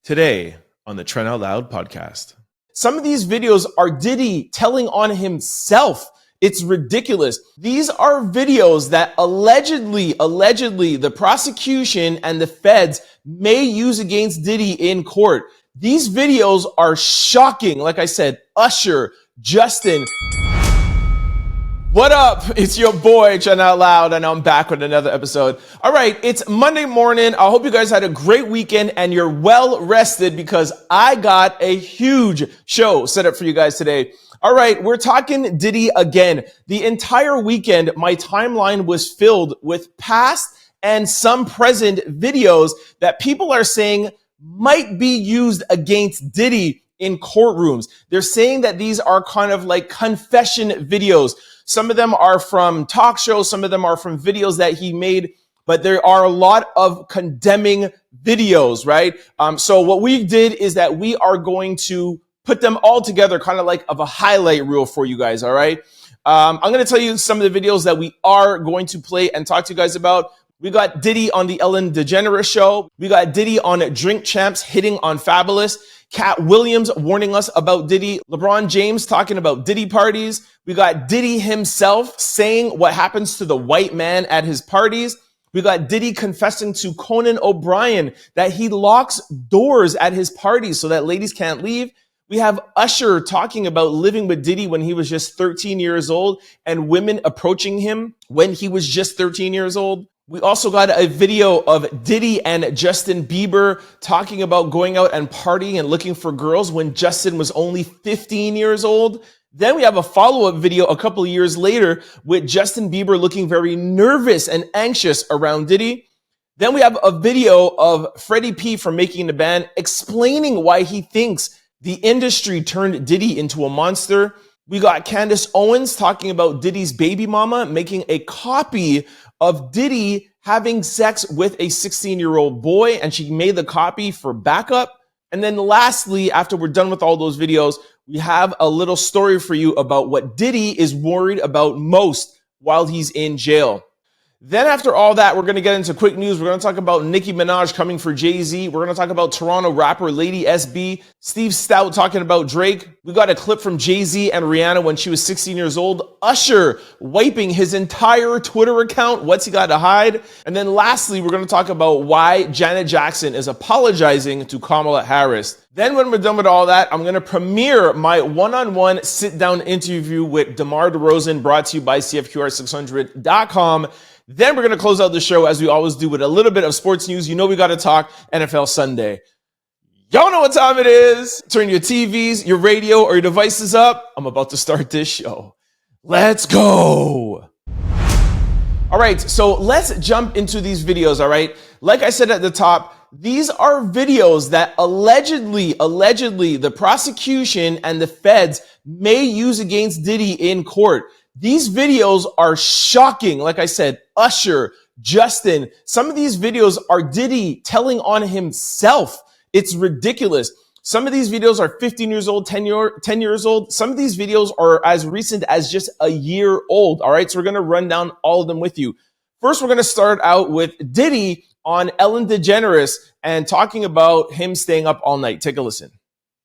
Today on the Trend Out Loud podcast. Some of these videos are Diddy telling on himself. It's ridiculous. These are videos that allegedly, the prosecution and the feds may use against Diddy in court. These videos are shocking. Like I said, Usher, Justin. What up? It's your boy, Trend Out Loud, and I'm back with another episode. All right, it's Monday morning. I hope you guys had a great weekend and you're well rested because I got a huge show set up for you guys today. All right, we're talking Diddy again. The entire weekend, my timeline was filled with past and some present videos that people are saying might be used against Diddy in courtrooms. They're saying that these are kind of like confession videos. Some of them are from talk shows, some of them are from videos that he made, but there are a lot of condemning videos, right? So what we did is that we are going to put them all together, kind of like of a highlight reel for you guys, all right? I'm going to tell you some of the videos that we are going to play and talk to you guys about. We got Diddy on the Ellen DeGeneres show. We got Diddy on Drink Champs hitting on Fabolous. Katt Williams warning us about Diddy. LeBron James talking about Diddy parties. We got Diddy himself saying what happens to the white man at his parties. We got Diddy confessing to Conan O'Brien that he locks doors at his parties so that ladies can't leave. We have Usher talking about living with Diddy when he was just 13 years old and women approaching him when he was just 13 years old. We also got a video of Diddy and Justin Bieber talking about going out and partying and looking for girls when Justin was only 15 years old. Then we have a follow-up video a couple of years later with Justin Bieber looking very nervous and anxious around Diddy. Then we have a video of Freddy P from Making the Band explaining why he thinks the industry turned Diddy into a monster. We got Candace Owens talking about Diddy's baby mama making a copy of Diddy having sex with a 16-year-old boy, and she made the copy for backup. And then lastly, after we're done with all those videos, we have a little story for you about what Diddy is worried about most while he's in jail. Then after all that, we're going to get into quick news. We're going to talk about Nicki Minaj coming for Jay-Z. We're going to talk about Toronto rapper Lady SB. Steve Stoute talking about Drake. We got a clip from Jay-Z and Rihanna when she was 16 years old. Usher wiping his entire Twitter account. What's he got to hide? And then lastly, we're going to talk about why Janet Jackson is apologizing to Kamala Harris. Then when we're done with all that, I'm going to premiere my one-on-one sit-down interview with DeMar DeRozan, brought to you by CFQR600.com. Then we're going to close out the show, as we always do, with a little bit of sports news. You know we got to talk NFL Sunday. Y'all know what time it is. Turn your TVs, your radio, or your devices up. I'm about to start this show. Let's go. All right, so let's jump into these videos, all right? Like I said at the top, these are videos that allegedly, the prosecution and the feds may use against Diddy in court. These videos are shocking. Like I said, Usher, Justin, some of these videos are Diddy telling on himself. It's ridiculous. Some of these videos are 15 years old, 10 years old. Some of these videos are as recent as just a year old. All right, so we're going to run down all of them with you. First, we're going to start out with Diddy on Ellen DeGeneres and talking about him staying up all night. Take a listen.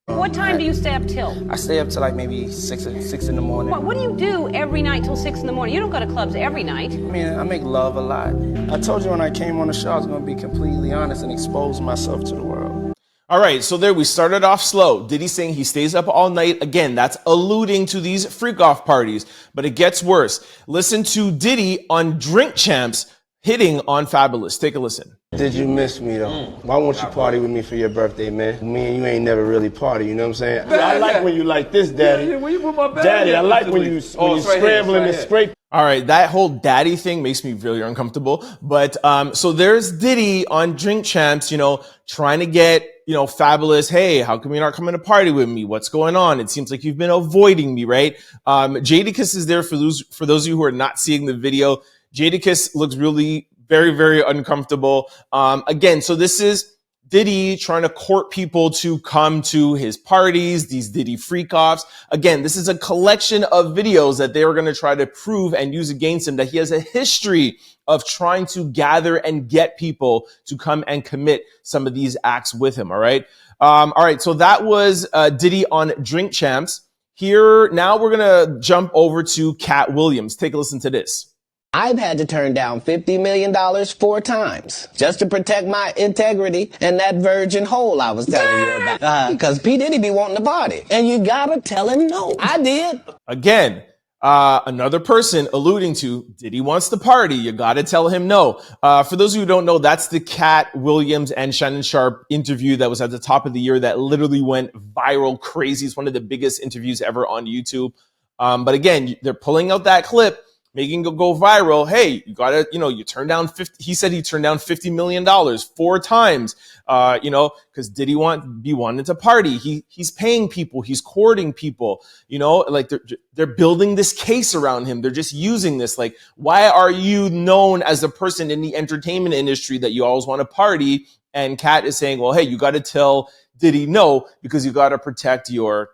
What time do you stay up till? I stay up till like maybe 6 in the morning. What do you do every night till 6 in the morning? You don't go to clubs every night. I mean, I make love a lot. I told you when I came on the show I was going to be completely honest and expose myself to the world. All right, so there we started off slow. Diddy saying he stays up all night. Again, that's alluding to these freak-off parties, but it gets worse. Listen to Diddy on Drink Champs hitting on Fabolous. Take a listen. Did you miss me though? Why won't you party with me for your birthday, man? Me and you ain't never really party, you know what I'm saying? I like when you like this, Daddy. Yeah, where you put my bag? Daddy, I like when you scrambling and scrape. All right, that whole daddy thing makes me really uncomfortable. But so there's Diddy on Drink Champs, you know, trying to get, you know, Fabolous. Hey, how come you're not coming to party with me? What's going on? It seems like you've been avoiding me, right? Jadakiss is there for those of you who are not seeing the video. Jadakiss looks really very, very uncomfortable. Again, so this is Diddy trying to court people to come to his parties, these Diddy freak-offs. Again, this is a collection of videos that they were going to try to prove and use against him that he has a history of trying to gather and get people to come and commit some of these acts with him, all right? All right, so that was Diddy on Drink Champs. Here, now we're going to jump over to Katt Williams. Take a listen to this. I've had to turn down $50 million 4 times just to protect my integrity and that virgin hole I was telling you about. Because P. Diddy be wanting to party. And you gotta tell him no. I did. Again, another person alluding to Diddy wants to party. You got to tell him no. For those of you who don't know, that's the Katt Williams and Shannon Sharpe interview that was at the top of the year that literally went viral crazy. It's one of the biggest interviews ever on YouTube. But again, they're pulling out that clip, making it go viral. Hey, you gotta, you turn down 50. He said he turned down $50 million 4 times, because Diddy wanted to party. He's paying people. He's courting people, like they're building this case around him. They're just using this. Like, why are you known as a person in the entertainment industry that you always want to party? And Katt is saying, well, hey, you got to tell Diddy no, because you got to protect your,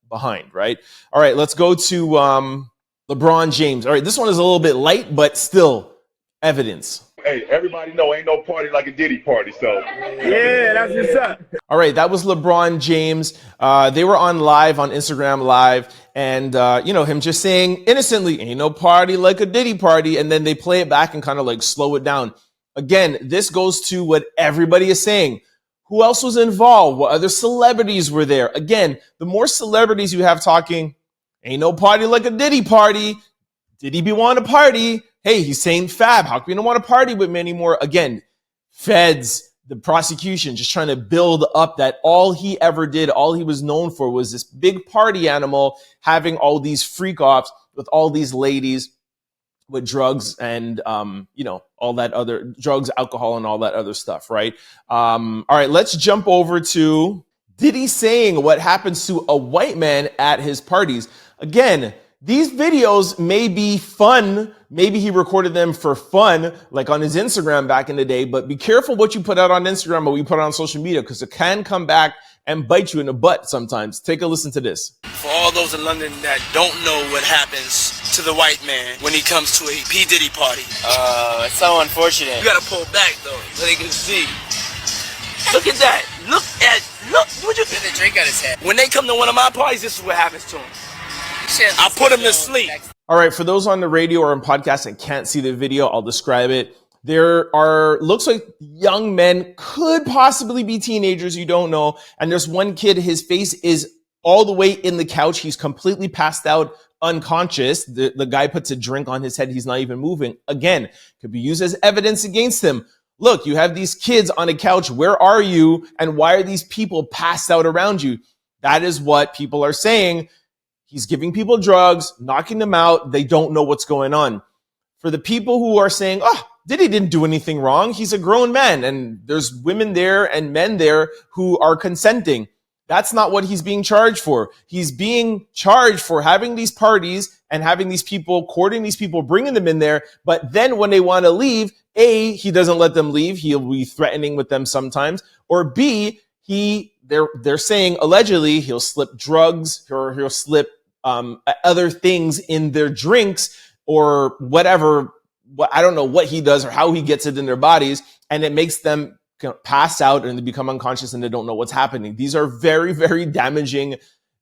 behind, right? All right, let's go to, LeBron James. All right, this one is a little bit light, but still evidence. Hey, everybody know ain't no party like a Diddy party, so. Yeah, that's what's up. All right, that was LeBron James. They were on Instagram Live, and, him just saying innocently, ain't no party like a Diddy party, and then they play it back and kind of like slow it down. Again, this goes to what everybody is saying. Who else was involved? What other celebrities were there? Again, the more celebrities you have talking, ain't no party like a Diddy party. Diddy be wanting to party. Hey, he's saying Fab. How come you don't want to party with me anymore? Again, feds, the prosecution, just trying to build up that all he ever did, all he was known for was this big party animal, having all these freak offs with all these ladies with drugs and, all that other drugs, alcohol, and all that other stuff, right? All right, let's jump over to Diddy saying what happens to a white man at his parties. Again, these videos may be fun. Maybe he recorded them for fun, like on his Instagram back in the day, but be careful what you put out on Instagram or what you put out on social media, because it can come back and bite you in the butt sometimes. Take a listen to this. For all those in London that don't know what happens to the white man when he comes to a P. Diddy party. It's so unfortunate. You gotta pull back though, so they can see. Look at that. Look, would you With a drink on his head. When they come to one of my parties, this is what happens to them. I put him to sleep. All right, for those on the radio or on podcast and can't see the video, I'll describe it. There looks like young men, could possibly be teenagers, you don't know. And there's one kid, his face is all the way in the couch. He's completely passed out, unconscious. The guy puts a drink on his head. He's not even moving. Again, could be used as evidence against him. Look, you have these kids on a couch. Where are you? And why are these people passed out around you? That is what people are saying. He's giving people drugs, knocking them out. They don't know what's going on. For the people who are saying, oh, Diddy didn't do anything wrong. He's a grown man. And there's women there and men there who are consenting. That's not what he's being charged for. He's being charged for having these parties and having these people, courting these people, bringing them in there. But then when they want to leave, A, he doesn't let them leave. He'll be threatening with them sometimes. Or B, they're saying allegedly he'll slip drugs or he'll slip other things in their drinks or whatever. I don't know what he does or how he gets it in their bodies. And it makes them pass out and they become unconscious and they don't know what's happening. These are very, very damaging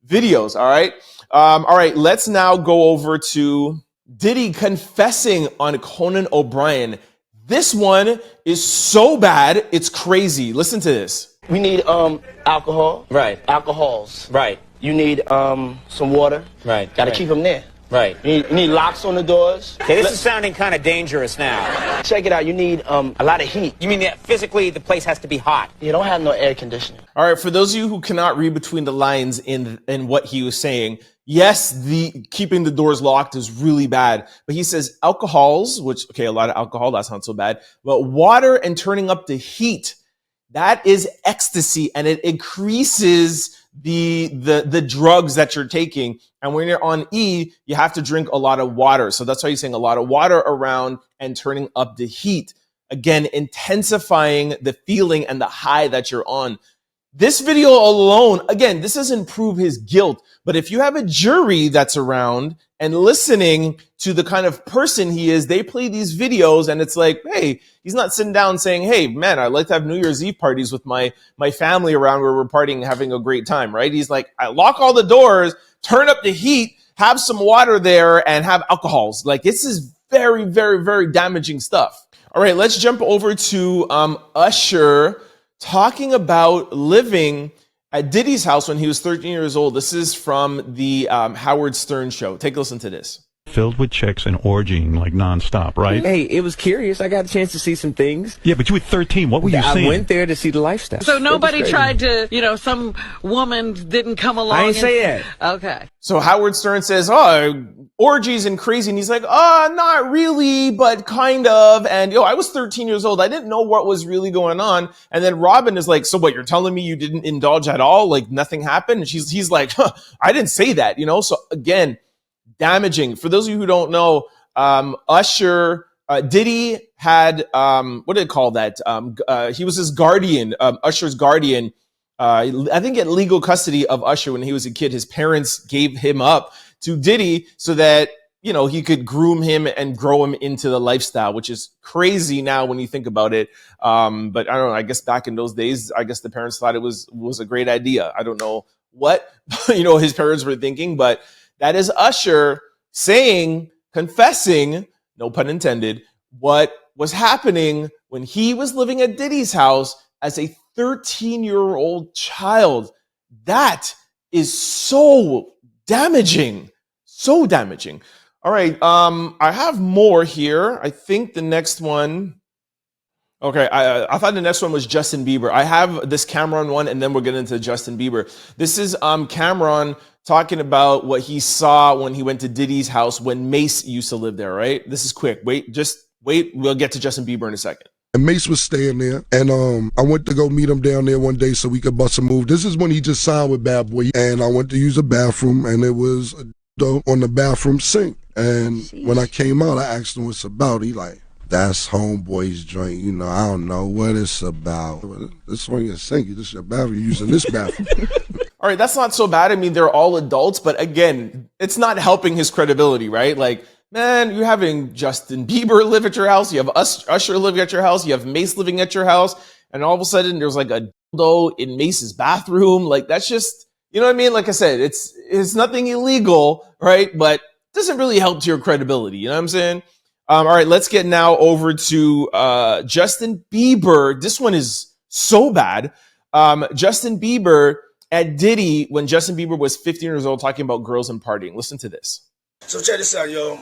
videos. All right. All right. Let's now go over to Diddy confessing on Conan O'Brien. This one is so bad. It's crazy. Listen to this. We need alcohol. Right. Alcohols. Right. You need some water. Right. Gotta keep them there. Right. You need locks on the doors. Okay, this is sounding kind of dangerous now. Check it out. You need a lot of heat. You mean that physically the place has to be hot? You don't have no air conditioning. All right. For those of you who cannot read between the lines in what he was saying, yes, the keeping the doors locked is really bad. But he says alcohols, which, okay, a lot of alcohol, that's not so bad. But water and turning up the heat, that is ecstasy, and it increases the drugs that you're taking. And when you're on E, you have to drink a lot of water. So that's why he's saying a lot of water around and turning up the heat. Again, intensifying the feeling and the high that you're on. This video alone, again, this doesn't prove his guilt, but if you have a jury that's around and listening to the kind of person he is, they play these videos and it's like, hey, he's not sitting down saying, hey, man, I'd like to have New Year's Eve parties with my family around where we're partying and having a great time, right? He's like, I lock all the doors, turn up the heat, have some water there, and have alcohols. Like, this is very, very, very damaging stuff. All right, let's jump over to Usher talking about living at Diddy's house when he was 13 years old. This is from the Howard Stern show. Take a listen to this. Filled with chicks and orgying like nonstop, right? Hey, it was curious. I got a chance to see some things. Yeah, but you were 13. What were you seeing? I went there to see the lifestyle. So nobody tried to, some woman didn't come along. I ain't say that. Okay. So Howard Stern says, oh, orgies and crazy. And he's like, oh, not really, but kind of. And, I was 13 years old. I didn't know what was really going on. And then Robin is like, so what, you're telling me you didn't indulge at all? Like nothing happened? And he's like, I didn't say that, So again, damaging. For those of you who don't know, Usher, Diddy had, what do they call that? He was his guardian, Usher's guardian. I think he had legal custody of Usher when he was a kid. His parents gave him up to Diddy so that, he could groom him and grow him into the lifestyle, which is crazy now when you think about it. But I don't know, I guess back in those days, I guess the parents thought it was a great idea. I don't know what, his parents were thinking, but that is Usher confessing, no pun intended, what was happening when he was living at Diddy's house as a 13-year-old child. That is so damaging. So damaging. All right, I have more here. I think the next one... Okay, I thought the next one was Justin Bieber. I have this Camron one, and then we'll get into Justin Bieber. This is Camron talking about what he saw when he went to Diddy's house when Mace used to live there, right? This is quick. Just wait. We'll get to Justin Bieber in a second. And Mace was staying there, and I went to go meet him down there one day so we could bust a move. This is when he just signed with Bad Boy, and I went to use a bathroom, and it was on the bathroom sink. And when I came out, I asked him what's about. He like, that's homeboy's joint. I don't know what it's about. This one is sink. This is your bathroom. You're using this bathroom. All right, that's not so bad. I mean, they're all adults, but again, it's not helping his credibility, right? Like, man, you're having Justin Bieber live at your house. You have Usher living at your house. You have Mace living at your house. And all of a sudden, there's like a dildo in Mace's bathroom. Like, that's just, you know what I mean? Like I said, it's nothing illegal, right? But it doesn't really help to your credibility. You know what I'm saying? All right, let's get now over to Justin Bieber. This one is so bad. Justin Bieber at Diddy when Justin Bieber was 15 years old talking about girls and partying. Listen to this. So check this out, yo.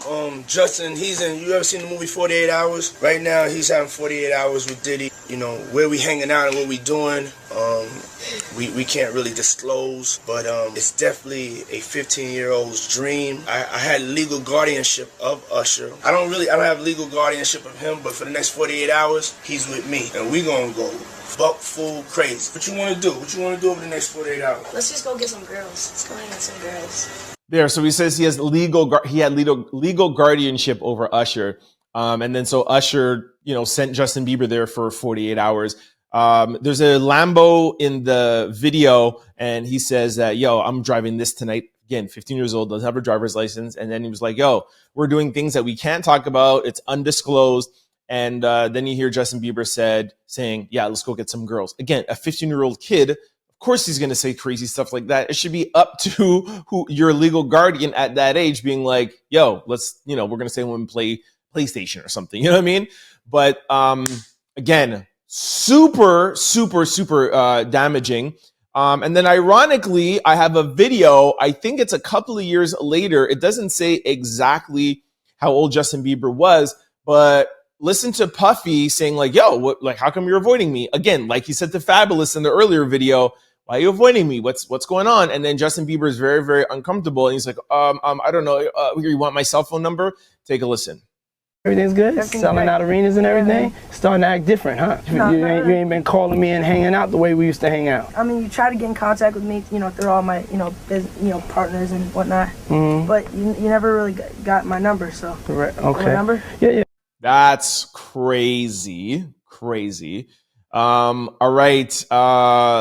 Justin, you ever seen the movie 48 Hours? Right now, he's having 48 hours with Diddy. Where we hanging out and what we doing, we can't really disclose, but it's definitely a 15-year-old's dream. I had legal guardianship of Usher. I don't have legal guardianship of him, but for the next 48 hours, he's with me, and we gonna go buck full crazy. What you want to do? What you want to do over the next 48 hours? Let's just go get some girls. Let's go hang with some girls. There, so he says he had legal guardianship over Usher, and then so Usher, sent Justin Bieber there for 48 hours. There's a Lambo in the video, and he says that, I'm driving this tonight. Again, 15 years old, doesn't have a driver's license, and then he was like, we're doing things that we can't talk about. It's undisclosed. And then you hear Justin Bieber saying, yeah, let's go get some girls. Again, a 15-year-old kid. Of course he's going to say crazy stuff like that. It should be up to your legal guardian at that age being like, let's, we're going to say when we play PlayStation or something. You know what I mean? But again, super, super, super damaging. And then ironically, I have a video. I think it's a couple of years later. It doesn't say exactly how old Justin Bieber was, but listen to Puffy saying like, how come you're avoiding me? Again, like he said to Fabolous in the earlier video, why are you avoiding me? What's going on? And then Justin Bieber is very, very uncomfortable. And he's like, I don't know. You want my cell phone number? Take a listen. Everything's good? Selling out arenas and everything? Starting to act different, huh? No, you ain't been calling me and hanging out the way we used to hang out. I mean, you try to get in contact with me, through all my, partners and whatnot. Mm-hmm. But you never really got my number, so. Right. Okay. My number? Yeah. That's crazy. Crazy. All right.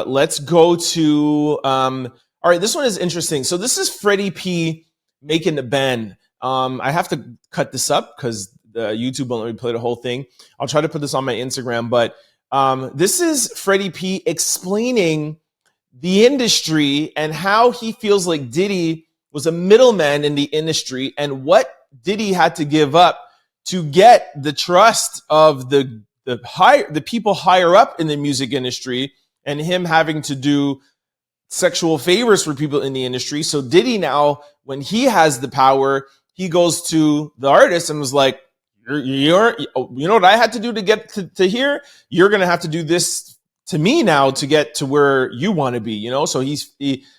Let's go to, all right. This one is interesting. So this is Freddy P making the band. I have to cut this up because the YouTube won't let me play the whole thing. I'll try to put this on my Instagram, but this is Freddy P explaining the industry and how he feels like Diddy was a middleman in the industry and what Diddy had to give up to get the trust of the people higher up in the music industry, and him having to do sexual favors for people in the industry. So Diddy now, when he has the power, he goes to the artist and was like, you know what I had to do to get to here? You're going to have to do this to me now to get to where you want to be, you know? So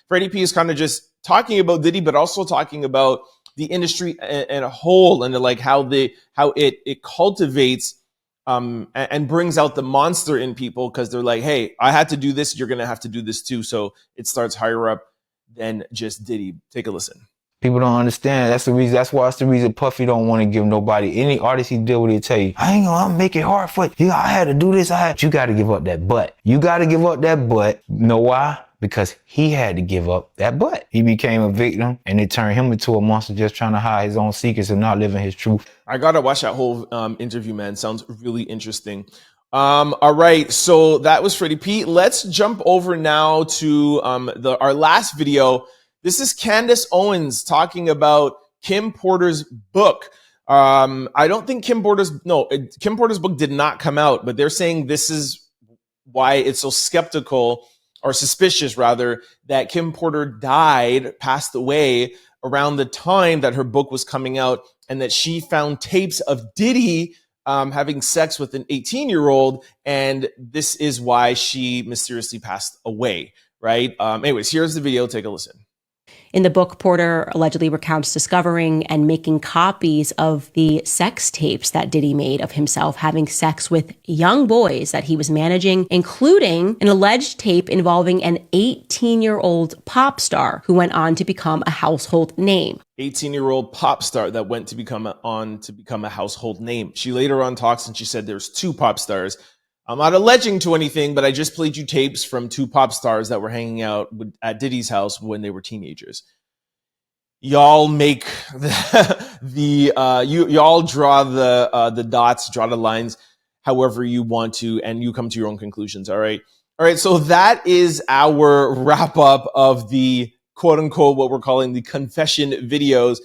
Freddy P is kind of just talking about Diddy, but also talking about the industry in a whole, and like how it cultivates and brings out the monster in people, because they're like, hey, I had to do this, you're going to have to do this too. So it starts higher up than just Diddy. Take a listen. People don't understand. That's the reason. That's why it's the reason Puffy don't want to give nobody, any artist he deal with, he'll tell you, I ain't gonna make it hard for you. I had to do this. You got to give up that butt. You got to give up that butt. You know why? Because he had to give up that butt. He became a victim, and it turned him into a monster just trying to hide his own secrets and not living his truth. I gotta watch that whole interview, man. Sounds really interesting. All right, so that was Freddy P. Let's jump over now to our last video. This is Candace Owens talking about Kim Porter's book. I don't think Kim Porter's book did not come out, but they're saying this is why it's so skeptical, or suspicious rather, that Kim Porter passed away around the time that her book was coming out, and that she found tapes of Diddy having sex with an 18-year-old, and this is why she mysteriously passed away, right? Anyways, here's the video. Take a listen. In the book, Porter allegedly recounts discovering and making copies of the sex tapes that Diddy made of himself having sex with young boys that he was managing, including an alleged tape involving an 18-year-old pop star who went on to become a household name. 18-year-old pop star that went to become a household name. She later on talks and she said there's two pop stars. I'm not alleging to anything, but I just played you tapes from two pop stars that were hanging out at Diddy's house when they were teenagers. Y'all make y'all draw the dots, draw the lines however you want to, and you come to your own conclusions. All right. So that is our wrap up of the quote unquote, what we're calling the confession videos.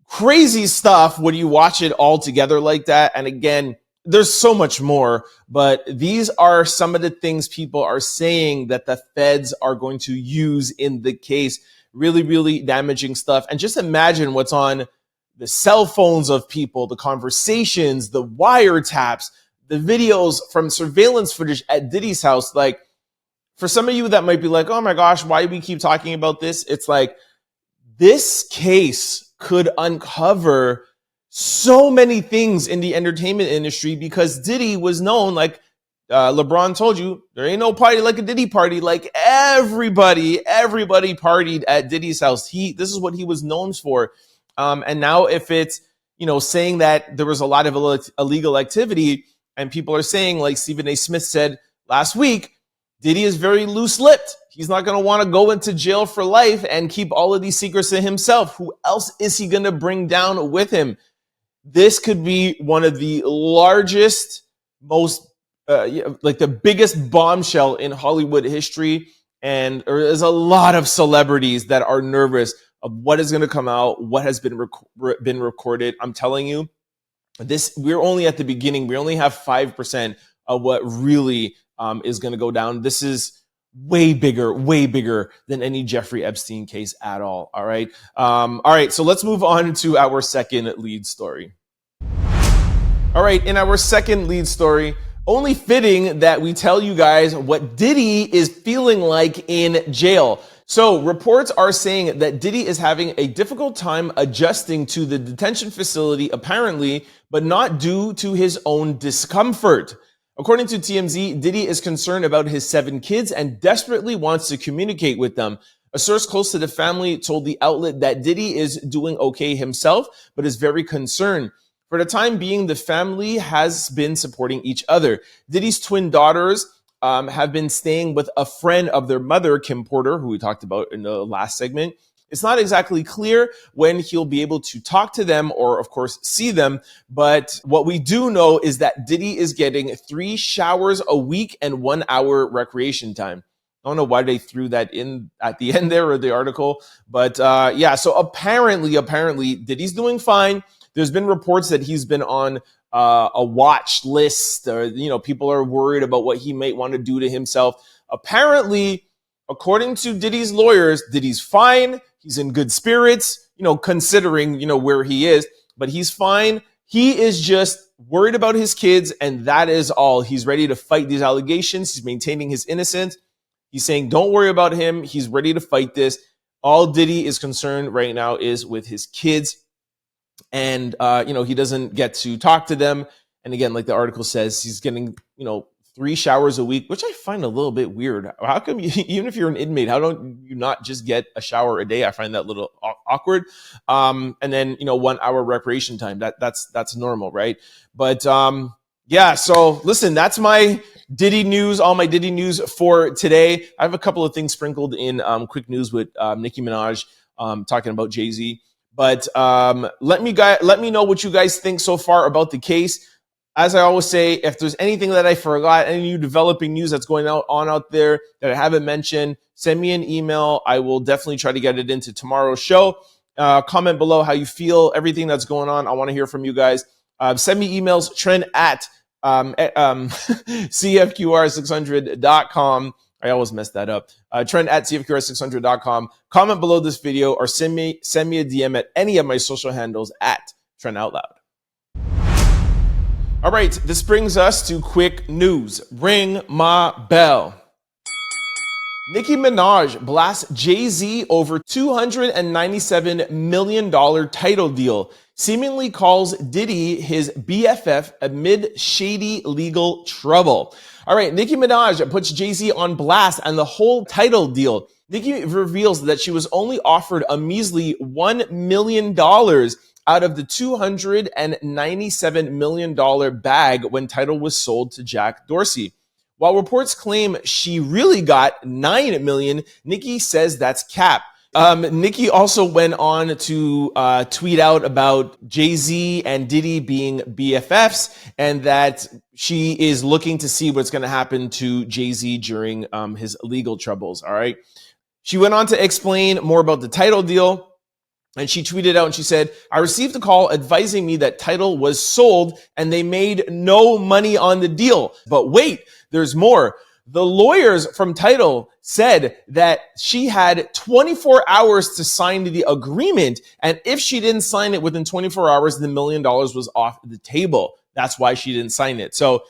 Crazy stuff when you watch it all together like that. And again, there's so much more, but these are some of the things people are saying that the feds are going to use in the case. Really, really damaging stuff. And just imagine what's on the cell phones of people, the conversations, the wiretaps, the videos from surveillance footage at Diddy's house. Like, for some of you that might be like, oh my gosh, why do we keep talking about this? It's like, this case could uncover so many things in the entertainment industry, because Diddy was known, like LeBron told you, there ain't no party like a Diddy party. Like everybody partied at Diddy's house. This is what he was known for. And now if it's, saying that there was a lot of illegal activity, and people are saying, like Stephen A. Smith said last week, Diddy is very loose-lipped. He's not going to want to go into jail for life and keep all of these secrets to himself. Who else is he going to bring down with him? This could be one of the largest, most, like the biggest bombshell in Hollywood history. And there is a lot of celebrities that are nervous of what is going to come out, what has been recorded. I'm telling you, we're only at the beginning. We only have 5% of what really is going to go down. This is way bigger than any Jeffrey Epstein case at all. All right. So let's move on to our second lead story. All right. In our second lead story, only fitting that we tell you guys what Diddy is feeling like in jail. So reports are saying that Diddy is having a difficult time adjusting to the detention facility, apparently, but not due to his own discomfort. According to TMZ, Diddy is concerned about his 7 kids and desperately wants to communicate with them. A source close to the family told the outlet that Diddy is doing okay himself, but is very concerned. For the time being, the family has been supporting each other. Diddy's twin daughters have been staying with a friend of their mother, Kim Porter, who we talked about in the last segment. It's not exactly clear when he'll be able to talk to them or, of course, see them. But what we do know is that Diddy is getting 3 showers a week and 1 hour recreation time. I don't know why they threw that in at the end there of the article. But yeah, so apparently Diddy's doing fine. There's been reports that he's been on a watch list, or, you know, people are worried about what he might want to do to himself. Apparently, according to Diddy's lawyers, Diddy's fine. He's in good spirits, you know, considering, you know, where he is, but he's fine. He is just worried about his kids, and that is all. He's ready to fight these allegations. He's maintaining his innocence. He's saying, don't worry about him. He's ready to fight this. All Diddy is concerned right now is with his kids. And, you know, he doesn't get to talk to them. And again, like the article says, he's getting, you know, 3 showers a week, which I find a little bit weird. How come even if you're an inmate, how don't you not just get a shower a day? I find that a little awkward. And then, you know, 1 hour recreation time. That's normal, right? But yeah, so listen, that's my Diddy news, all my Diddy news for today. I have a couple of things sprinkled in quick news with Nicki Minaj talking about Jay-Z. But let me know what you guys think so far about the case. As I always say, if there's anything that I forgot, any new developing news that's going on out there that I haven't mentioned, send me an email. I will definitely try to get it into tomorrow's show. Comment below how you feel, everything that's going on. I want to hear from you guys. Send me emails, trend at cfqr600.com. I always mess that up. Trend at cfqr600.com. Comment below this video or send me a DM at any of my social handles at Trend Out Loud. All right, this brings us to quick news. Ring my bell. Nicki Minaj blasts Jay-Z over $297 million title deal, seemingly calls Diddy his BFF amid shady legal trouble. All right, Nicki Minaj puts Jay-Z on blast and the whole title deal. Nicki reveals that she was only offered a measly $1 million out of the $297 million bag when title was sold to Jack Dorsey. While reports claim she really got $9 million, Nicki says that's cap. Nicki also went on to tweet out about Jay-Z and Diddy being BFFs and that she is looking to see what's going to happen to Jay-Z during his legal troubles, all right? She went on to explain more about the title deal. And she tweeted out and she said, I received a call advising me that title was sold and they made no money on the deal. But wait, there's more. The lawyers from Tidal said that she had 24 hours to sign the agreement. And if she didn't sign it within 24 hours, the $1 million was off the table. That's why she didn't sign it. So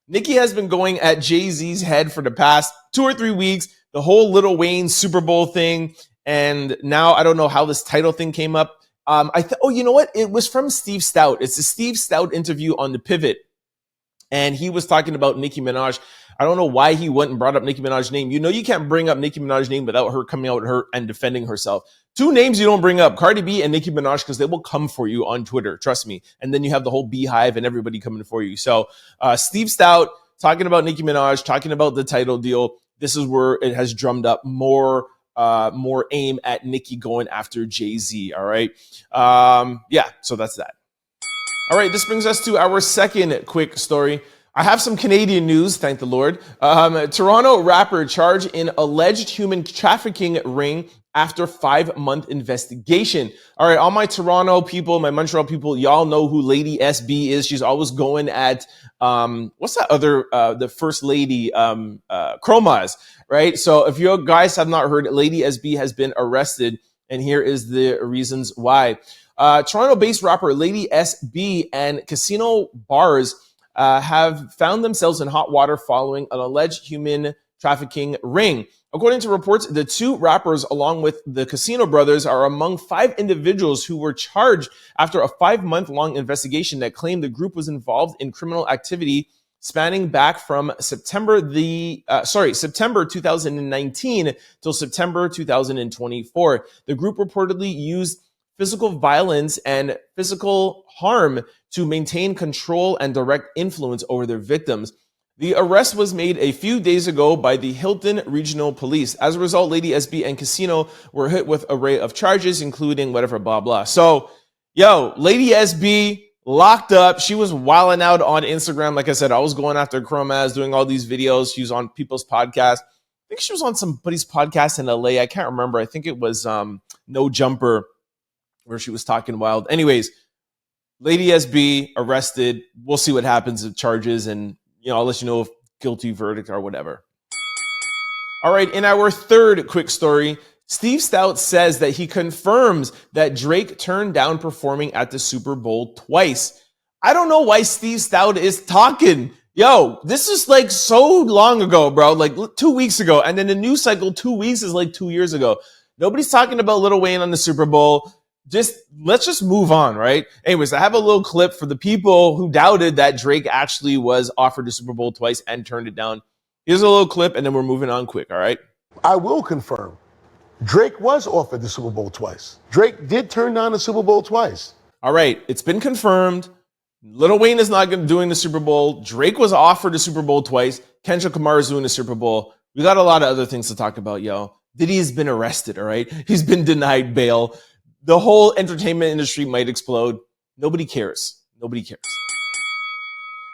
Nicki has been going at Jay-Z's head for the past 2 or 3 weeks, the whole Lil Wayne Super Bowl thing. And now I don't know how this title thing came up. Oh, you know what? It was from Steve Stoute. It's a Steve Stoute interview on The Pivot. And he was talking about Nicki Minaj. I don't know why he went and brought up Nicki Minaj's name. You know, you can't bring up Nicki Minaj's name without her coming out her and defending herself. 2 names you don't bring up, Cardi B and Nicki Minaj, because they will come for you on Twitter. Trust me. And then you have the whole beehive and everybody coming for you. So Steve Stoute talking about Nicki Minaj, talking about the title deal. This is where it has drummed up more aim at Nicki going after Jay-Z. All right. Yeah. So that's that. All right. This brings us to our second quick story. I have some Canadian news, thank the Lord. Toronto rapper charged in alleged human trafficking ring after 5-month investigation. All right, all my Toronto people, my Montreal people, y'all know who Lady SB is. She's always going at, what's that other, the first lady, Chromas, right? So if you guys have not heard, Lady SB has been arrested, and here is the reasons why. Toronto-based rapper Lady SB and casino bars have found themselves in hot water following an alleged human trafficking ring. According to reports, the 2 rappers, along with the Casino Brothers, are among 5 individuals who were charged after a 5-month-long investigation that claimed the group was involved in criminal activity spanning back from September 2019 till September 2024. The group reportedly used physical violence and physical harm to maintain control and direct influence over their victims. The arrest was made a few days ago by the Hilton Regional Police. As a result, Lady SB and Casino were hit with an array of charges, including whatever, blah, blah. So, yo, Lady SB locked up. She was wilding out on Instagram. Like I said, I was going after Chromaz, doing all these videos. She was on people's podcasts. I think she was on somebody's podcast in LA. I can't remember. I think it was No Jumper, where she was talking wild. Anyways, Lady SB arrested. We'll see what happens with charges, and I'll let you know if guilty verdict or whatever. All right, in our third quick story, Steve Stoute says that he confirms that Drake turned down performing at the Super Bowl twice. I don't know why Steve Stoute is talking. Yo, this is like so long ago, bro, like 2 weeks ago. And then the news cycle 2 weeks is like 2 years ago. Nobody's talking about Lil Wayne on the Super Bowl. Let's just move on, right? Anyways, I have a little clip for the people who doubted that Drake actually was offered the Super Bowl twice and turned it down. Here's a little clip, and then we're moving on quick, all right? I will confirm. Drake was offered the Super Bowl twice. Drake did turn down the Super Bowl twice. All right, it's been confirmed. Lil Wayne is not doing the Super Bowl. Drake was offered the Super Bowl twice. Kendrick Lamar is doing the Super Bowl. We got a lot of other things to talk about, yo. Diddy has been arrested, all right? He's been denied bail. The whole entertainment industry might explode. Nobody cares. Nobody cares.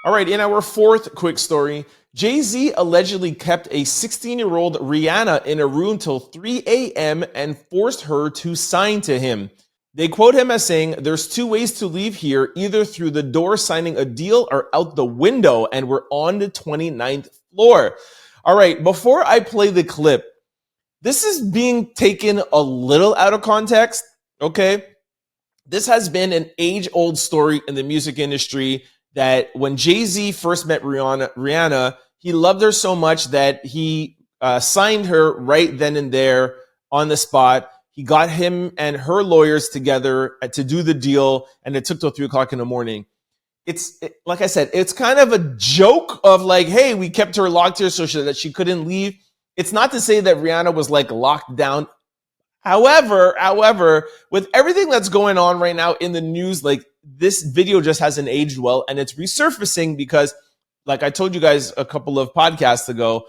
All right, in our fourth quick story, Jay-Z allegedly kept a 16-year-old Rihanna in a room till 3 a.m. and forced her to sign to him. They quote him as saying, "There's two ways to leave here, either through the door signing a deal or out the window, and we're on the 29th floor." All right, before I play the clip, this is being taken a little out of context. Okay, this has been an age-old story in the music industry that when Jay-Z first met Rihanna, he loved her so much that he signed her right then and there on the spot. He got him and her lawyers together to do the deal, and it took till 3 o'clock in the morning. Like I said, it's kind of a joke of like, hey, we kept her locked here so that she couldn't leave. It's not to say that Rihanna was like locked down. However, with everything that's going on right now in the news, like this video just hasn't aged well, and it's resurfacing because, like I told you guys a couple of podcasts ago,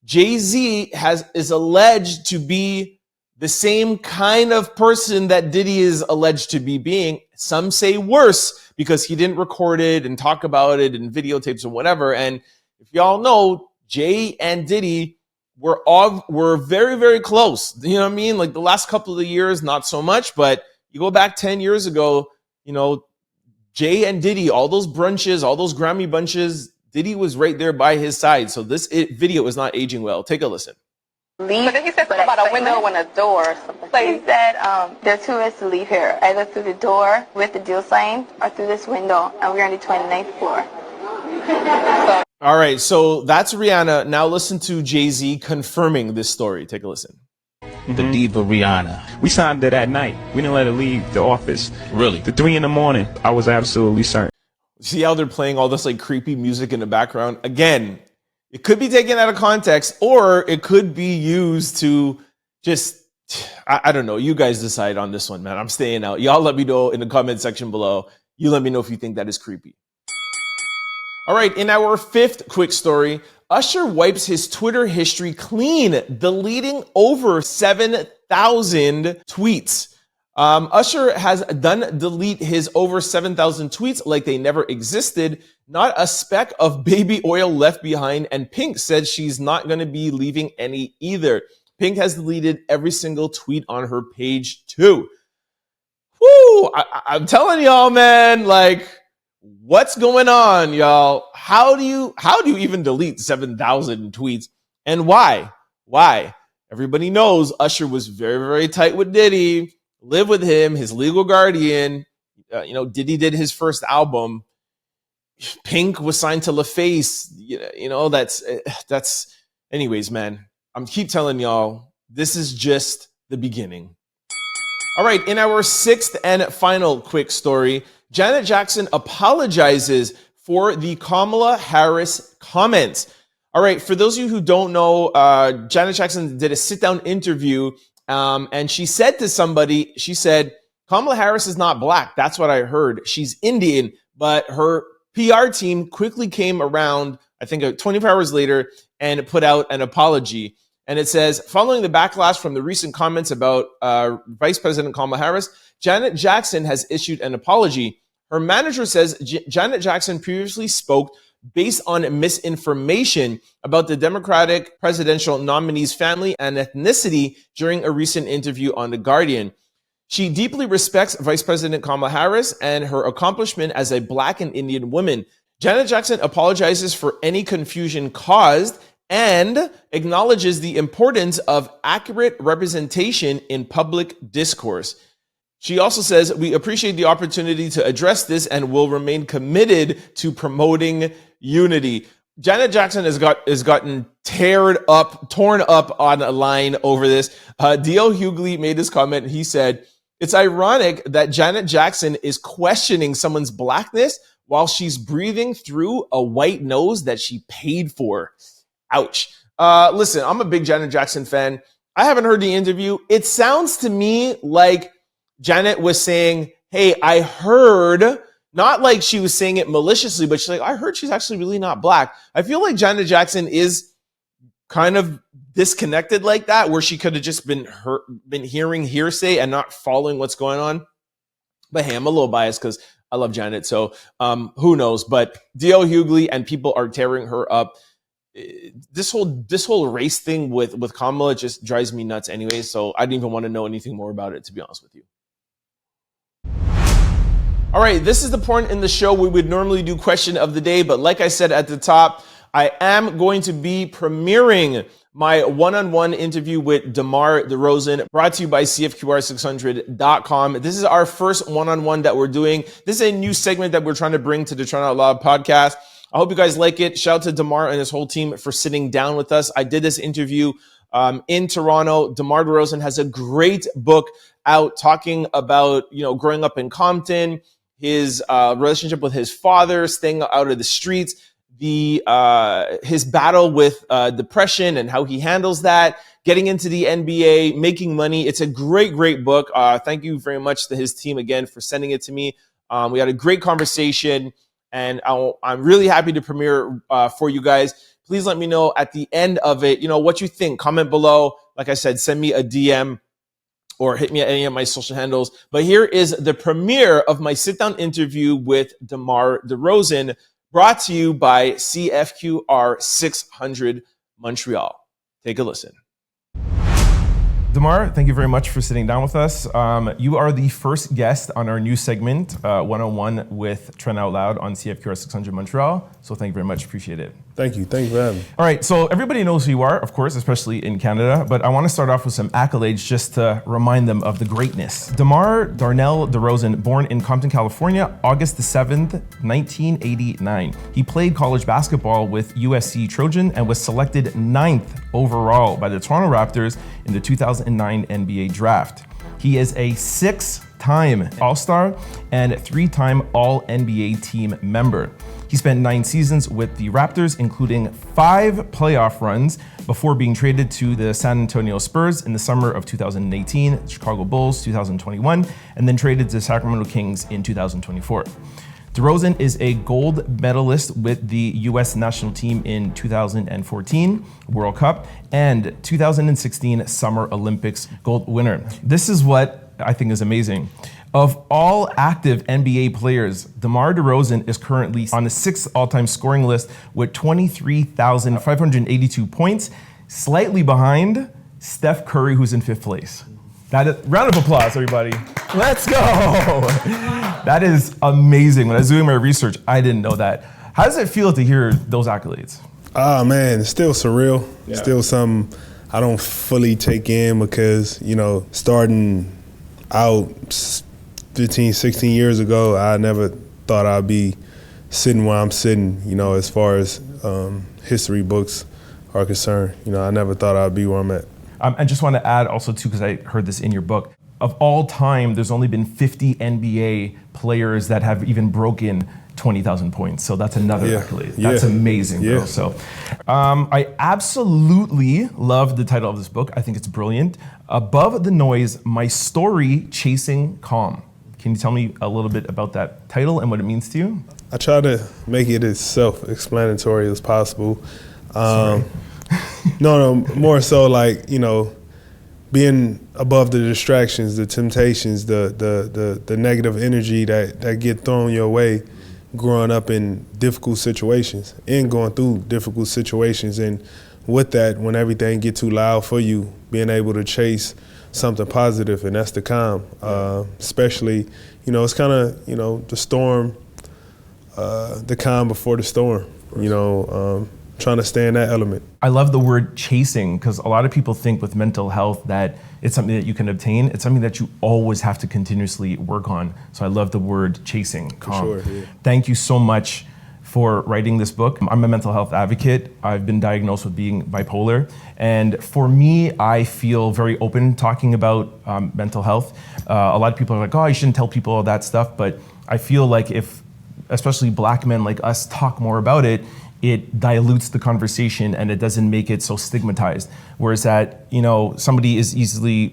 Jay-Z is alleged to be the same kind of person that Diddy is alleged to be being. Some say worse because he didn't record it and talk about it in videotapes or whatever. And if y'all know, Jay and Diddy were very, very close. You know what I mean? Like the last couple of years, not so much, but you go back 10 years ago, Jay and Diddy, all those brunches, all those Grammy bunches, Diddy was right there by his side. So this video is not aging well. Take a listen. Leave. But then he said something about a window and a door or something. He said there are two ways to leave here, either through the door with the deal signed or through this window, and we're on the 29th floor. All right, so that's Rihanna. Now listen to Jay-Z confirming this story. Take a listen. The diva Rihanna. We signed her that night. We didn't let her leave the office. Really? The 3 a.m, I was absolutely certain. See how they're playing all this like creepy music in the background? Again, it could be taken out of context, or it could be used to just, I don't know. You guys decide on this one, man. I'm staying out. Y'all let me know in the comment section below. You let me know if you think that is creepy. All right, in our fifth quick story, Usher wipes his Twitter history clean, deleting over 7,000 tweets. Usher has done delete his over 7,000 tweets like they never existed. Not a speck of baby oil left behind, and Pink said she's not going to be leaving any either. Pink has deleted every single tweet on her page too. Woo! I'm telling y'all, man, like, what's going on, y'all? How do you even delete 7,000 tweets, and why? Why? Everybody knows Usher was very, very tight with Diddy, lived with him, his legal guardian. Diddy did his first album. Pink was signed to LaFace. That's. Anyways, man, I'm keep telling y'all, this is just the beginning. All right, in our sixth and final quick story, Janet Jackson apologizes for the Kamala Harris comments. All right, for those of you who don't know, Janet Jackson did a sit-down interview, and she said to somebody, she said, Kamala Harris is not black. That's what I heard. She's Indian, but her PR team quickly came around, I think 24 hours later, and put out an apology. And it says, following the backlash from the recent comments about Vice President Kamala Harris, Janet Jackson has issued an apology. Her manager says Janet Jackson previously spoke based on misinformation about the Democratic presidential nominee's family and ethnicity during a recent interview on The Guardian. She deeply respects Vice President Kamala Harris and her accomplishment as a Black and Indian woman. Janet Jackson apologizes for any confusion caused and acknowledges the importance of accurate representation in public discourse. She also says, we appreciate the opportunity to address this and will remain committed to promoting unity. Janet Jackson has gotten torn up on a line over this. D.L. Hughley made this comment. He said, it's ironic that Janet Jackson is questioning someone's blackness while she's breathing through a white nose that she paid for. Ouch. Listen, I'm a big Janet Jackson fan. I haven't heard the interview. It sounds to me like Janet was saying, hey, I heard, not like she was saying it maliciously, but she's like, I heard she's actually really not black. I feel like Janet Jackson is kind of disconnected like that, where she could have just been hearing hearsay and not following what's going on. But hey, I'm a little biased because I love Janet, so who knows? But D.L. Hughley and people are tearing her up. This whole race thing with Kamala just drives me nuts anyway, so I didn't even want to know anything more about it, to be honest with you. All right, this is the point in the show we would normally do question of the day, but like I said at the top, I am going to be premiering my one-on-one interview with DeMar DeRozan, brought to you by CFQR600.com. This is our first one-on-one that we're doing. This is a new segment that we're trying to bring to the Trying Out Loud podcast. I hope you guys like it. Shout out to DeMar and his whole team for sitting down with us. I did this interview in Toronto. DeMar DeRozan has a great book out talking about, growing up in Compton, his relationship with his father, staying out of the streets, his battle with depression and how he handles that, getting into the NBA, making money. It's a great, great book. Thank you very much to his team again for sending it to me. We had a great conversation, and I'm really happy to premiere for you guys. Please let me know at the end of it, what you think. Comment below. Like I said, send me a DM or hit me at any of my social handles. But here is the premiere of my sit-down interview with DeMar DeRozan, brought to you by CFQR 600 Montreal. Take a listen. DeMar, thank you very much for sitting down with us. You are the first guest on our new segment, one-on-one with Trent Out Loud on CFQR 600 Montreal. So thank you very much. Appreciate it. Thank you. Thank you for having me. All right. So everybody knows who you are, of course, especially in Canada. But I want to start off with some accolades just to remind them of the greatness. DeMar Darnell DeRozan, born in Compton, California, August the 7th, 1989. He played college basketball with USC Trojan and was selected 9th overall by the Toronto Raptors in the 2009 NBA draft. He is a 6-time All-Star and 3-time All-NBA team member. He spent 9 seasons with the Raptors, including 5 playoff runs before being traded to the San Antonio Spurs in the summer of 2018, Chicago Bulls 2021, and then traded to Sacramento Kings in 2024. DeRozan is a gold medalist with the U.S. national team in 2014 World Cup and 2016 Summer Olympics gold winner. This is what I think is amazing. Of all active NBA players, DeMar DeRozan is currently on the 6th all-time scoring list with 23,582 points, slightly behind Steph Curry, who's in 5th place. Round of applause, everybody. Let's go. That is amazing. When I was doing my research, I didn't know that. How does it feel to hear those accolades? Man, it's still surreal. Yeah. Still something I don't fully take in because, starting out 15, 16 years ago, I never thought I'd be sitting where I'm sitting, as far as history books are concerned. I never thought I'd be where I'm at. I just want to add also, too, because I heard this in your book, of all time, there's only been 50 NBA players that have even broken 20,000 points. So that's another accolade. That's Yeah. amazing, bro. Yeah. So I absolutely love the title of this book. I think it's brilliant. Above the Noise, My Story Chasing Calm. Can you tell me a little bit about that title and what it means to you? I try to make it as self-explanatory as possible. No, more so like, you know, being above the distractions, the temptations, the negative energy that get thrown your way growing up in difficult situations and going through difficult situations. And with that, when everything get too loud for you, being able to chase something positive, and that's the calm. Especially, you know, it's kind of, you know, the storm, the calm before the storm, you know, trying to stay in that element. I love the word chasing, because a lot of people think with mental health that it's something that you can obtain. It's something that you always have to continuously work on. So I love the word chasing, calm. For sure, yeah. Thank you so much for writing this book. I'm a mental health advocate. I've been diagnosed with being bipolar. And for me, I feel very open talking about mental health. A lot of people are like, oh, you shouldn't tell people all that stuff. But I feel like if, especially black men like us, talk more about it, it dilutes the conversation and it doesn't make it so stigmatized. Whereas that, you know, somebody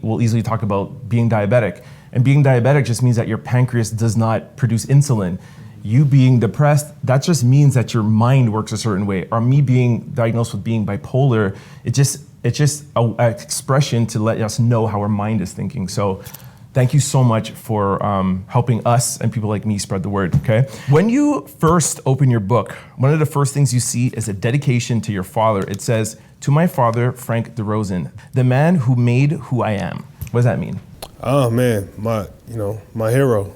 will easily talk about being diabetic. And being diabetic just means that your pancreas does not produce insulin. You being depressed, that just means that your mind works a certain way. Or me being diagnosed with being bipolar, it's just an expression to let us know how our mind is thinking. So thank you so much for helping us and people like me spread the word, okay? When you first open your book, one of the first things you see is a dedication to your father. It says, "To my father, Frank DeRozan, the man who made who I am." What does that mean? Oh man, my hero.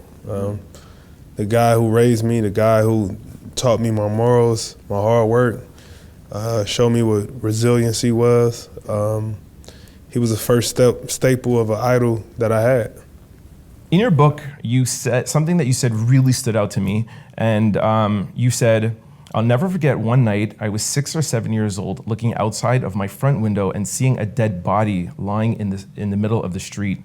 The guy who raised me, the guy who taught me my morals, my hard work, showed me what resiliency was. He was the first staple of an idol that I had. In your book, you said something that you said really stood out to me. And you said, "I'll never forget one night, I was 6 or 7 years old, looking outside of my front window and seeing a dead body lying in the middle of the street.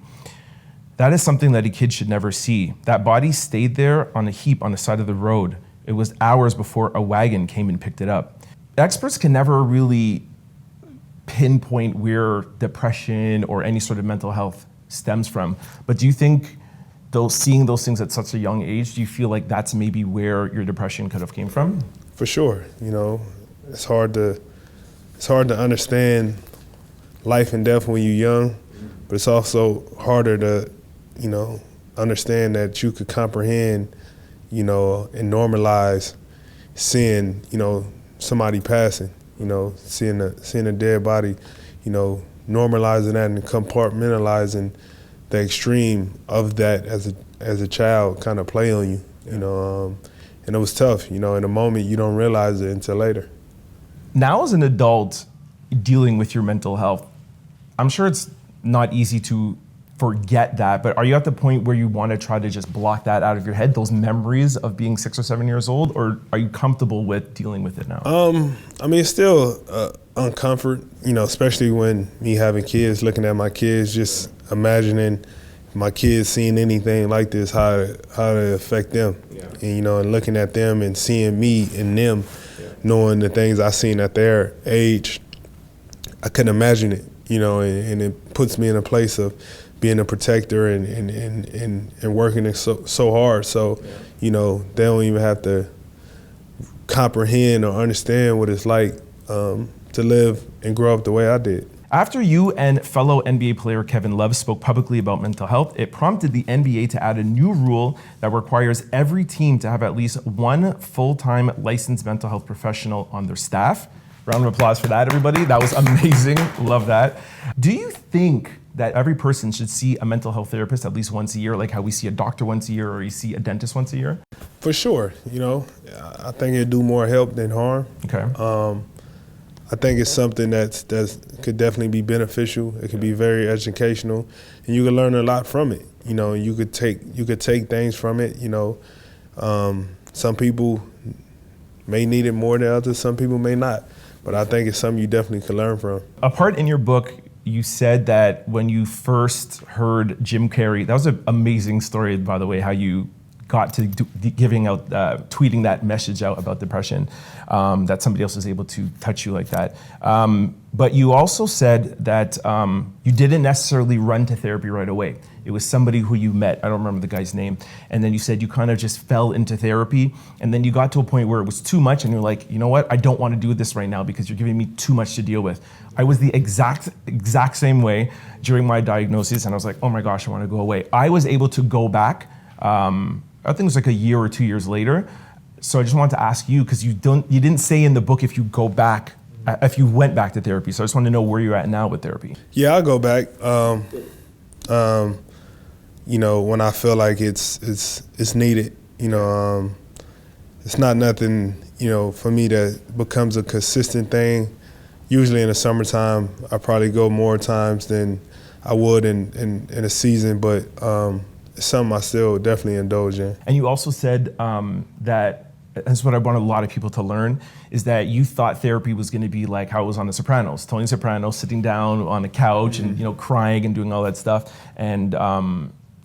That is something that a kid should never see. That body stayed there on a heap on the side of the road. It was hours before a wagon came and picked it up." Experts can never really pinpoint where depression or any sort of mental health stems from. But do you think seeing those things at such a young age, do you feel like that's maybe where your depression could have came from? For sure, you know, it's hard to understand life and death when you're young, but it's also harder to, you know, understand that you could comprehend, you know, and normalize seeing, you know, somebody passing, you know, seeing a dead body, you know, normalizing that and compartmentalizing the extreme of that as a child kind of play on you, you know, and it was tough, you know, in the moment you don't realize it until later. Now as an adult dealing with your mental health, I'm sure it's not easy to forget that, but are you at the point where you want to try to just block that out of your head, those memories of being 6 or 7 years old, or are you comfortable with dealing with it now? I mean, it's still uncomfort, you know, especially when me having kids, looking at my kids, just imagining my kids seeing anything like this, how to affect them, and, you know, and looking at them and seeing me in them, knowing the things I seen at their age, I couldn't imagine it, you know, and it puts me in a place of being a protector and working it so hard. So, you know, they don't even have to comprehend or understand what it's like to live and grow up the way I did. After you and fellow NBA player Kevin Love spoke publicly about mental health, it prompted the NBA to add a new rule that requires every team to have at least one full-time licensed mental health professional on their staff. Round of applause for that, everybody. That was amazing. Love that. Do you think that every person should see a mental health therapist at least once a year, like how we see a doctor once a year or you see a dentist once a year? For sure. You know, I think it'd do more help than harm. Okay. I think it's something that could definitely be beneficial. It could be very educational, and you can learn a lot from it. You know, you could take things from it. You know, some people may need it more than others. Some people may not. But I think it's something you definitely can learn from. A part in your book, you said that when you first heard Jim Carrey, that was an amazing story, by the way, how you got to giving out, tweeting that message out about depression, that somebody else was able to touch you like that. But you also said that you didn't necessarily run to therapy right away. It was somebody who you met. I don't remember the guy's name. And then you said you kind of just fell into therapy. And then you got to a point where it was too much and you're like, you know what? I don't want to do this right now because you're giving me too much to deal with. I was the exact same way during my diagnosis. And I was like, oh my gosh, I want to go away. I was able to go back. I think it was like a year or 2 years later. So I just wanted to ask you, because you didn't say in the book if you go back, if you went back to therapy. So I just want to know where you're at now with therapy. Yeah, I'll go back. You know, when I feel like it's needed. You know, it's not nothing, you know, for me that becomes a consistent thing. Usually in the summertime, I probably go more times than I would in a season, but it's something I still definitely indulge in. And you also said that, that's what I want a lot of people to learn, is that you thought therapy was going to be like how it was on The Sopranos. Tony Soprano sitting down on a couch and, you know, crying and doing all that stuff. And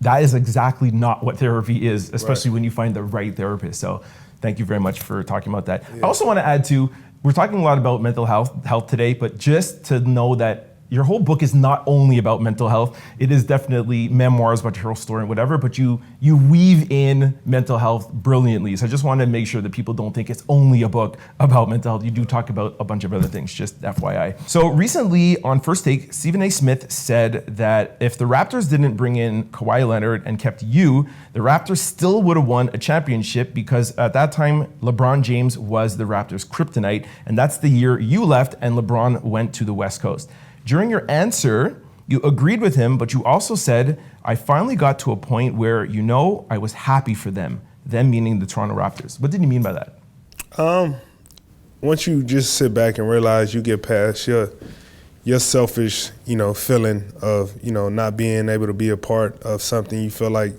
that is exactly not what therapy is, especially when you find the right therapist. So thank you very much for talking about that. Yeah. I also want to add to, we're talking a lot about mental health today, but just to know that your whole book is not only about mental health. It is definitely memoirs about your whole story and whatever, but you weave in mental health brilliantly. So I just want to make sure that people don't think it's only a book about mental health. You do talk about a bunch of other things, just FYI. So recently on First Take, Stephen A. Smith said that if the Raptors didn't bring in Kawhi Leonard and kept you, the Raptors still would have won a championship because at that time, LeBron James was the Raptors' kryptonite, and that's the year you left and LeBron went to the West Coast. During your answer, you agreed with him, but you also said, I finally got to a point where, you know, I was happy for them meaning the Toronto Raptors. What did he mean by that? Once you just sit back and realize you get past your selfish, you know, feeling of, you know, not being able to be a part of something you feel like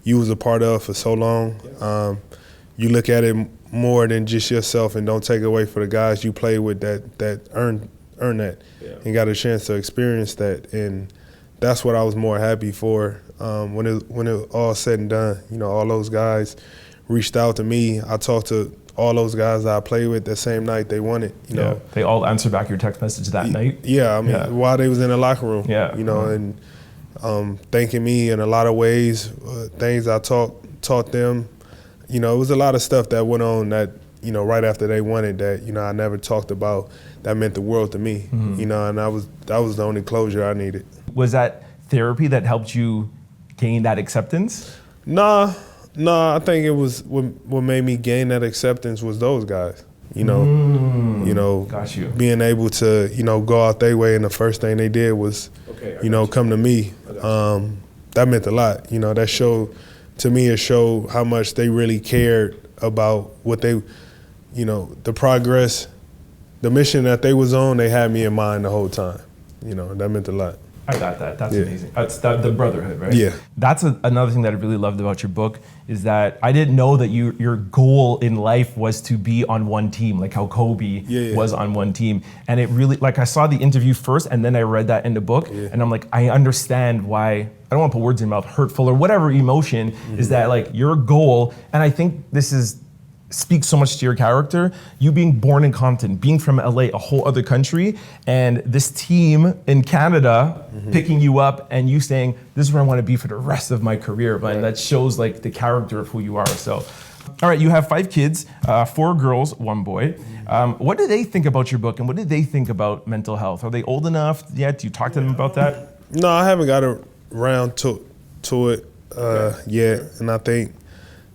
you was a part of for so long, you look at it more than just yourself and don't take away for the guys you play with that earn that and got a chance to experience that, and that's what I was more happy for when it all said and done. You know, all those guys reached out to me. I talked to all those guys that I played with that same night they won it. You know, they all answered back your text message that night. Yeah, I mean, while they was in the locker room. Yeah, you know, and thanking me in a lot of ways, things I taught them. You know, it was a lot of stuff that went on that, you know, right after they won it that, you know, I never talked about. That meant the world to me, you know, and that was the only closure I needed. Was that therapy that helped you gain that acceptance? Nah, I think it was what made me gain that acceptance was those guys. You know, Got you. Being able to, you know, go out their way, and the first thing they did was, you know, come to me. That meant a lot. You know, that showed, to me, it showed how much they really cared about what they, you know, the progress. The mission that they was on, they had me in mind the whole time. You know, that meant a lot. I got that. That's amazing. That's the brotherhood, right? Yeah. That's another thing that I really loved about your book is that I didn't know that your goal in life was to be on one team, like how Kobe was on one team. And it really, like I saw the interview first and then I read that in the book and I'm like, I understand why, I don't want to put words in your mouth, hurtful or whatever emotion is that like your goal, and I think this speaks so much to your character, you being born in Compton, being from LA, a whole other country, and this team in Canada picking you up and you saying, this is where I want to be for the rest of my career, but that shows like the character of who you are. So, all right, you have 5 kids, 4 girls, 1 boy. What do they think about your book and what do they think about mental health? Are they old enough yet? Do you talk to them about that? No, I haven't got around to it yet, and I think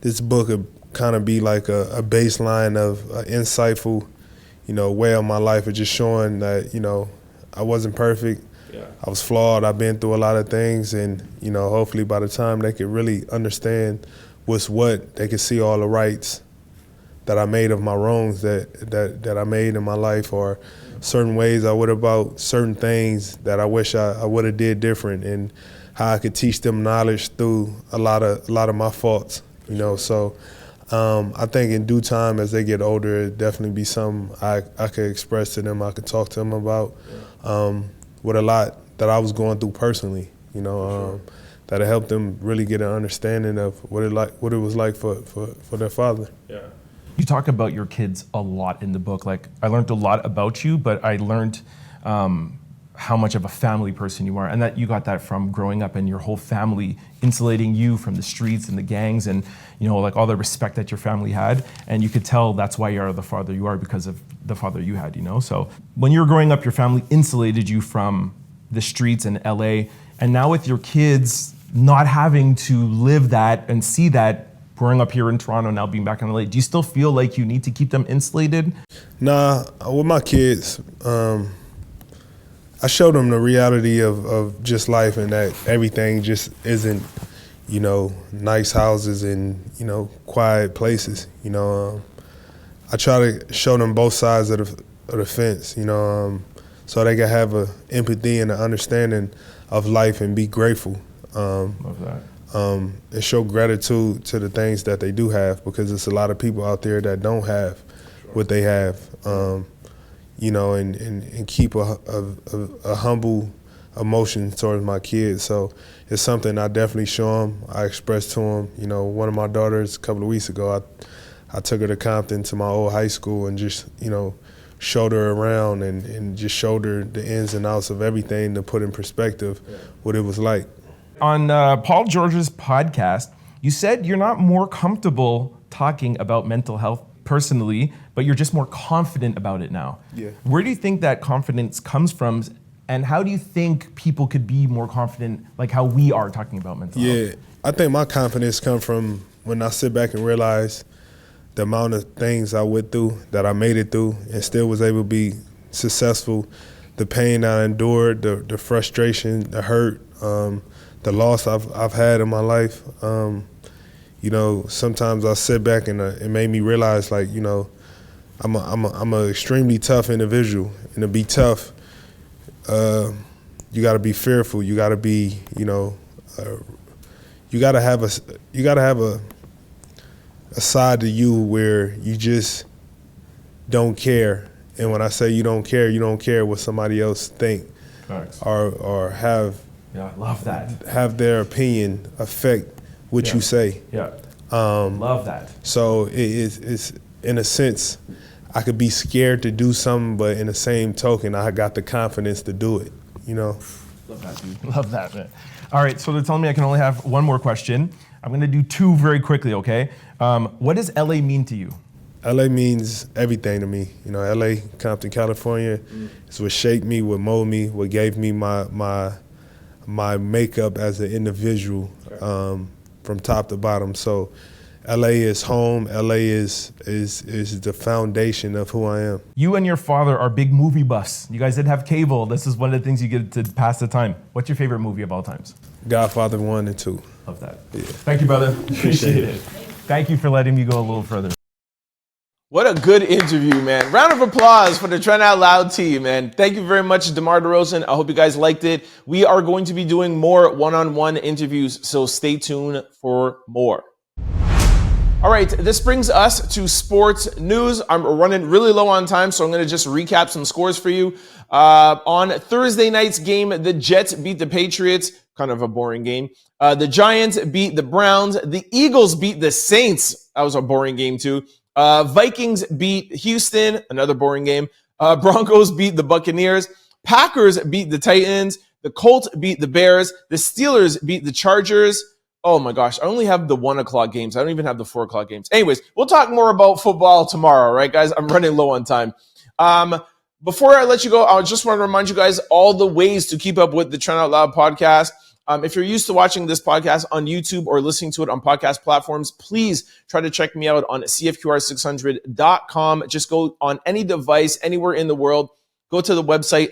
this book kind of be like a baseline of insightful, you know, way of my life of just showing that, you know, I wasn't perfect. I was flawed. I've been through a lot of things, and, you know, hopefully by the time they could really understand what's what, they could see all the rights that I made of my wrongs that I made in my life, or certain ways I would about certain things that I wish I would have did different, and how I could teach them knowledge through a lot of my faults, you know. So I think in due time, as they get older, it'd definitely be something I could express to them, I could talk to them about, with a lot that I was going through personally, you know. that'll help them really get an understanding of what it was like for their father. Yeah. You talk about your kids a lot in the book. Like, I learned a lot about you, but I learned how much of a family person you are, and that you got that from growing up and your whole family insulating you from the streets and the gangs and, you know, like all the respect that your family had. And you could tell that's why you're the father you are, because of the father you had, you know? So when you were growing up, your family insulated you from the streets in LA. And now with your kids not having to live that and see that, growing up here in Toronto, now being back in LA, do you still feel like you need to keep them insulated? Nah, with my kids, I showed them the reality of just life, and that everything just isn't, you know, nice houses and, you know, quiet places. You know, I try to show them both sides of the fence, you know, so they can have a empathy and an understanding of life and be grateful. Love that. And show gratitude to the things that they do have, because there's a lot of people out there that don't have what they have. You know, and keep a humble emotion towards my kids. So it's something I definitely show them. I express to them. You know, one of my daughters a couple of weeks ago, I took her to Compton, to my old high school, and just, you know, showed her around and just showed her the ins and outs of everything to put in perspective what it was like. On Paul George's podcast, you said you're not more comfortable talking about mental health personally, but you're just more confident about it now. Yeah. Where do you think that confidence comes from, and how do you think people could be more confident, like how we are talking about mental health? Yeah, I think my confidence comes from when I sit back and realize the amount of things I went through, that I made it through, and still was able to be successful. The pain I endured, the frustration, the hurt, the loss I've had in my life. You know, sometimes I sit back and it made me realize, like, you know, I'm a extremely tough individual, and to be tough, you got to be fearful. You got to be, you know, you got to have a side to you where you just don't care. And when I say you don't care what somebody else think. Thanks. or have. Yeah, I love that. Have their opinion affect what you say. Yeah. Love that. So it's in a sense, I could be scared to do something, but in the same token, I got the confidence to do it, you know? Love that, dude. Love that, man. All right, so they're telling me I can only have one more question. I'm gonna do two very quickly, okay? What does LA mean to you? LA means everything to me. You know, LA, Compton, California, is what shaped me, what molded me, what gave me my makeup as an individual, from top to bottom. So LA is home. LA is the foundation of who I am. You and your father are big movie buffs. You guys did have cable. This is one of the things you get to pass the time. What's your favorite movie of all times? Godfather 1 and 2. Love that. Yeah. Thank you, brother. Appreciate it. Thank you for letting me go a little further. What a good interview, man. Round of applause for the Trend Out Loud team, man. Thank you very much, DeMar DeRozan. I hope you guys liked it. We are going to be doing more one-on-one interviews, so stay tuned for more. All right, this brings us to sports news. I'm running really low on time, so I'm going to just recap some scores for you. On Thursday night's game, the Jets beat the Patriots. Kind of a boring game. The Giants beat the Browns. The Eagles beat the Saints. That was a boring game, too. Vikings beat Houston, another boring game. Broncos beat the Buccaneers. Packers beat the Titans. The Colts beat the Bears. The Steelers beat the Chargers. Oh my gosh, I only have the 1 o'clock games. I don't even have the 4 o'clock games. Anyways, we'll talk more about football tomorrow, right, guys? I'm running low on time. Before I let you go, I just want to remind you guys all the ways to keep up with the Trend Out Loud podcast. If you're used to watching this podcast on YouTube or listening to it on podcast platforms, please try to check me out on cfqr600.com. Just go on any device, anywhere in the world, go to the website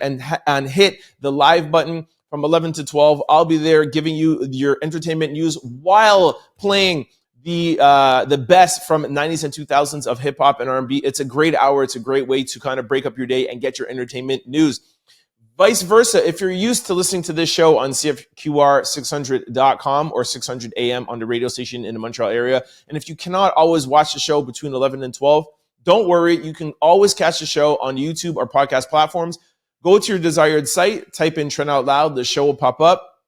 and hit the live button from 11 to 12. I'll be there giving you your entertainment news while playing the best from 90s and 2000s of hip hop and R&B. It's a great hour. It's a great way to kind of break up your day and get your entertainment news. Vice versa, if you're used to listening to this show on CFQR600.com or 600 AM on the radio station in the Montreal area, and if you cannot always watch the show between 11 and 12, don't worry. You can always catch the show on YouTube or podcast platforms. Go to your desired site, type in Trend Out Loud, the show will pop up.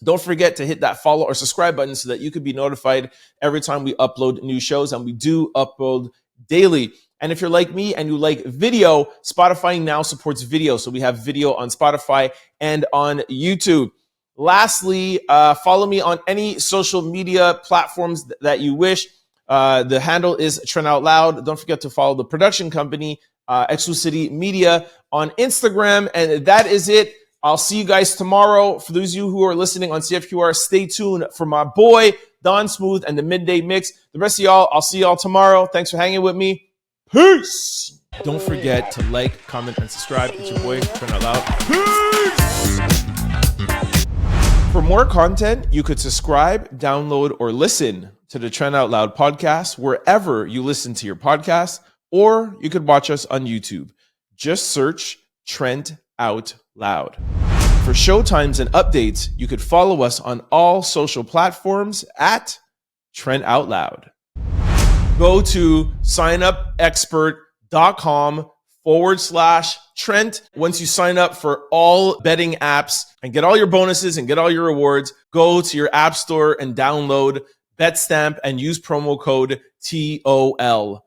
Don't forget to hit that follow or subscribe button so that you could be notified every time we upload new shows, and we do upload daily. And if you're like me and you like video, Spotify now supports video. So we have video on Spotify and on YouTube. Lastly, follow me on any social media platforms that you wish. The handle is Trend Out Loud. Don't forget to follow the production company, Exclusivity Media, on Instagram. And that is it. I'll see you guys tomorrow. For those of you who are listening on CFQR, stay tuned for my boy, Don Smooth, and the Midday Mix. The rest of y'all, I'll see y'all tomorrow. Thanks for hanging with me. Peace. Don't forget to like, comment, and subscribe. It's your boy, Trend Out Loud. Peace. For more content, you could subscribe, download, or listen to the Trend Out Loud podcast wherever you listen to your podcast, or you could watch us on YouTube. Just search Trend Out Loud. For showtimes and updates, you could follow us on all social platforms at Trend Out Loud. Go to signupexpert.com/Trent. Once you sign up for all betting apps and get all your bonuses and get all your rewards, go to your app store and download BetStamp and use promo code TOL.